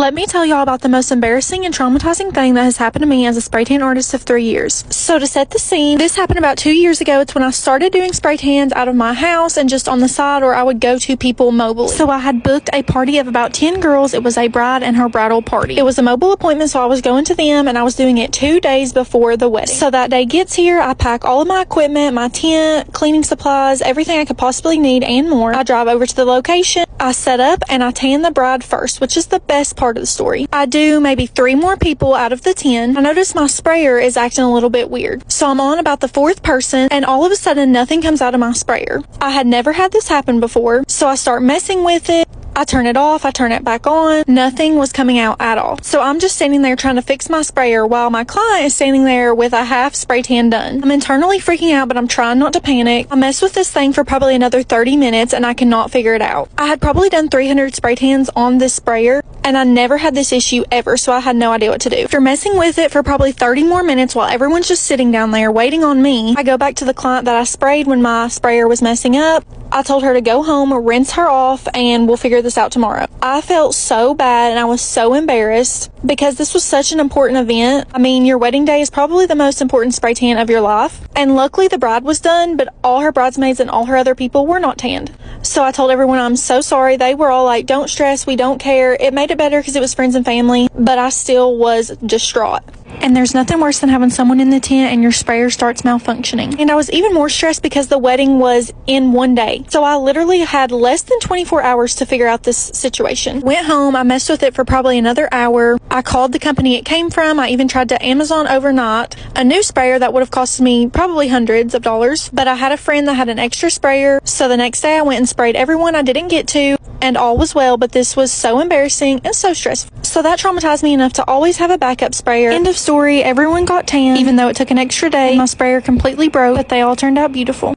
Let me tell y'all about the most embarrassing and traumatizing thing that has happened to me as a spray tan artist of 3 years. So to set the scene, this happened about 2 years ago. It's when I started doing spray tans out of my house and just on the side, or I would go to people mobily. So I had booked a party of about 10 girls. It was a bride and her bridal party. It was a mobile appointment, so I was going to them and I was doing it 2 days before the wedding. So that day gets here, I pack all of my equipment, my tent, cleaning supplies, everything I could possibly need and more. I drive over to the location, I set up, and I tan the bride first, which is the best part of the story. I do maybe 3 more people out of the 10. I notice my sprayer is acting a little bit weird. So I'm on about the 4th person, and all of a sudden nothing comes out of my sprayer. I had never had this happen before, so I start messing with it. I turn it off, I turn it back on. Nothing was coming out at all. So I'm just standing there trying to fix my sprayer while my client is standing there with a half spray tan done. I'm internally freaking out, but I'm trying not to panic. I mess with this thing for probably another 30 minutes and I cannot figure it out. I had probably done 300 spray tans on this sprayer and I never had this issue ever, so I had no idea what to do. After messing with it for probably 30 more minutes while everyone's just sitting down there waiting on me, I go back to the client that I sprayed when my sprayer was messing up. I told her to go home, rinse her off, and we'll figure this out tomorrow. I felt so bad and I was so embarrassed because this was such an important event. I mean, your wedding day is probably the most important spray tan of your life. And luckily the bride was done, but all her bridesmaids and all her other people were not tanned. So I told everyone I'm so sorry. They were all like, don't stress, we don't care. It made it better because it was friends and family, but I still was distraught. And there's nothing worse than having someone in the tent and your sprayer starts malfunctioning. And I was even more stressed because the wedding was in 1 day. So I literally had less than 24 hours to figure out this situation. Went home, I messed with it for probably another hour. I called the company it came from. I even tried to Amazon overnight a new sprayer that would have cost me probably hundreds of dollars. But I had a friend that had an extra sprayer. So the next day I went and sprayed everyone I didn't get to, and all was well, but this was so embarrassing and so stressful. So that traumatized me enough to always have a backup sprayer. End of story. Everyone got tan, even though it took an extra day. My sprayer completely broke, but they all turned out beautiful.